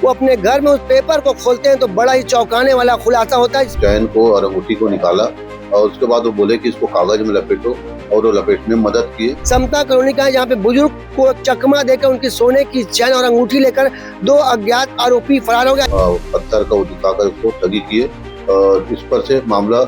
वो अपने घर में उस पेपर को खोलते हैं तो बड़ा ही चौंकाने वाला खुलासा होता है। चैन को और अंगूठी को निकाला और उसके बाद वो बोले कि इसको कागज में लपेटो और वो लपेटने में मदद किए। समता कॉलोनी का है जहाँ पे बुजुर्ग को चकमा देकर उनकी सोने की चैन और अंगूठी लेकर दो अज्ञात आरोपी फरार हो गए। पत्थर का वो दिखाकर उसको ठगी किए और इस पर से मामला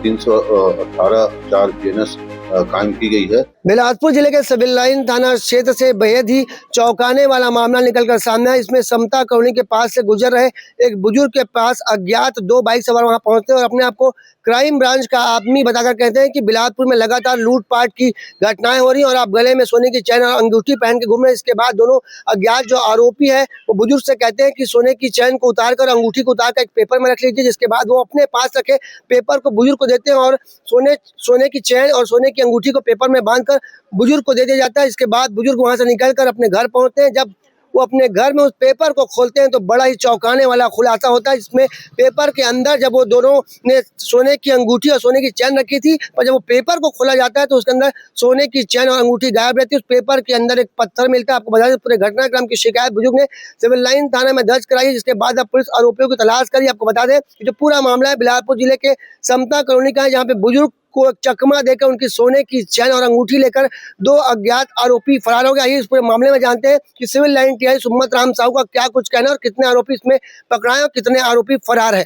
318 BNS कायम की गई है। बिलासपुर जिले के सिविल लाइन थाना क्षेत्र से बेहद ही चौंकाने वाला मामला निकलकर सामने आया। इसमें समता कॉलोनी के पास से गुजर रहे एक बुजुर्ग के पास अज्ञात दो बाइक सवार वहां पहुंचते हैं और अपने आप को क्राइम ब्रांच का आदमी बताकर कहते हैं कि बिलासपुर में लगातार लूटपाट की घटनाएं हो रही हैं और आप गले में सोने की चैन और अंगूठी पहन के घूम रहे हैं। इसके बाद दोनों अज्ञात जो आरोपी है वो बुजुर्ग से कहते हैं कि सोने की चैन को उतार कर अंगूठी को उतार कर एक पेपर में रख लीजिए, जिसके बाद वो अपने पास रखे पेपर को बुजुर्ग को देते हैं और सोने की चैन और सोने की अंगूठी को पेपर में बांधकर बुजुर्ग को दे दिया जाता है। इसके बाद बुजुर्ग वहां से निकलकर अपने घर पहुंचते हैं। जब वो अपने घर में उस पेपर को खोलते हैं तो बड़ा ही चौंकाने वाला खुलासा होता है। इसमें पेपर के अंदर जब वो दोनों ने सोने की अंगूठी और सोने की चैन रखी थी, पर जब वो पेपर को खोला जाता है तो उसके अंदर सोने की चैन और अंगूठी गायब रहती है। उस पेपर के अंदर एक पत्थर मिलता है। आपको बता दें पूरे घटनाक्रम की शिकायत बुजुर्ग ने सिविल लाइन थाने में दर्ज कराई है, जिसके बाद अब पुलिस आरोपियों की तलाश करी। आपको बता दें कि जो पूरा मामला है बिलासपुर जिले के समता कॉलोनी का है, जहाँ पे बुजुर्ग को चकमा देकर उनकी सोने की चैन और अंगूठी लेकर दो अज्ञात आरोपी फरार हो गए। आइए इस पूरे मामले में जानते हैं कि civil line TI Summat Ram Sahu का क्या कुछ कहना है और कितने आरोपी इसमें पकड़ाए और कितने आरोपी फरार है।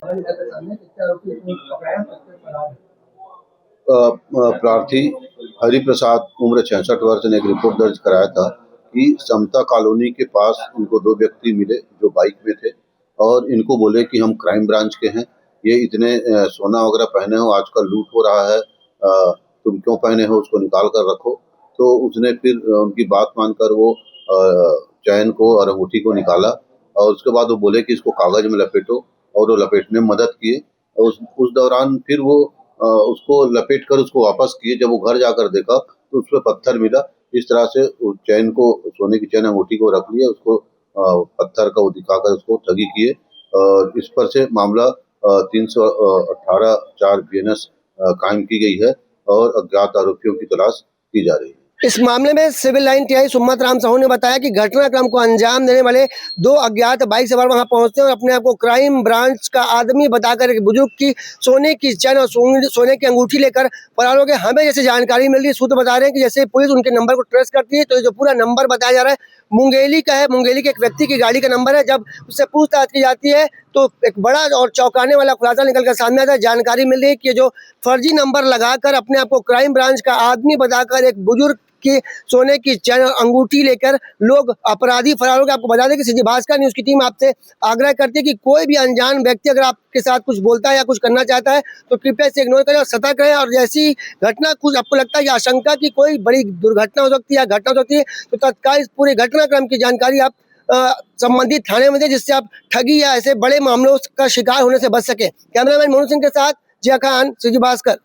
प्रार्थी हरिप्रसाद उम्र 66 वर्ष ने एक रिपोर्ट दर्ज कराया था कि समता कॉलोनी के पास इनको दो व्यक्ति मिले जो बाइक में थे और इनको बोले कि हम क्राइम ब्रांच के हैं, ये इतने सोना वगैरह पहने हो, आजकल लूट हो रहा है, तुम क्यों पहने हो, उसको निकाल कर रखो। तो उसने फिर उनकी बात मानकर वो चैन को और अंगूठी को निकाला और उसके बाद वो बोले कि इसको कागज में लपेटो और वो लपेटने में मदद किए। उस दौरान फिर वो उसको लपेट कर उसको वापस किए। जब वो घर जाकर देखा तो उसमें पत्थर मिला। इस तरह से चैन को, सोने की चैन अंगूठी को रख लिया, उसको पत्थर का वो दिखाकर उसको ठगी किए और इस पर से मामला 318 BNS कायम की गई है और अज्ञात आरोपियों की तलाश की जा रही है। इस मामले में civil line TI Summat Ram Sahu ने बताया कि घटनाक्रम को अंजाम देने वाले दो अज्ञात बाइक सवार वहां पहुंचते हैं और अपने आप को क्राइम ब्रांच का आदमी बताकर एक बुजुर्ग की सोने की चैन और सोने की अंगूठी लेकर फरार हो गए। हमें जैसे जानकारी मिल रही है, सूत्र बता रहे हैं कि जैसे पुलिस उनके नंबर को ट्रेस करती है तो ये जो पूरा नंबर बताया जा रहा है मुंगेली का है, मुंगेली के एक व्यक्ति की गाड़ी का नंबर है। जब उससे पूछताछ की जाती है तो एक बड़ा और चौंकाने वाला खुलासा निकलकर सामने आता है। जानकारी मिल रही है कि जो फर्जी नंबर लगाकर अपने आप को क्राइम ब्रांच का आदमी बताकर एक बुजुर्ग की सोने की चैन और अंगूठी लेकर लोग अपराधी फरार हो गए। आपको बता दें कि सीधी भास्कर न्यूज की टीम आपसे आग्रह करती है कि कोई भी अनजान व्यक्ति अगर आपके साथ कुछ बोलता है या कुछ करना चाहता है तो कृपया से इग्नोर करें और सतर्क रहें। और जैसी घटना कुछ आपको लगता है या आशंका की कोई बड़ी दुर्घटना हो सकती है या घटना हो सकती है तो तत्काल इस पूरे घटनाक्रम की जानकारी आप संबंधित थाने में दें, जिससे आप ठगी या ऐसे बड़े मामलों का शिकार होने से बच सके। कैमरामैन मोनू सिंह के साथ जिया खान, सीधी भास्कर।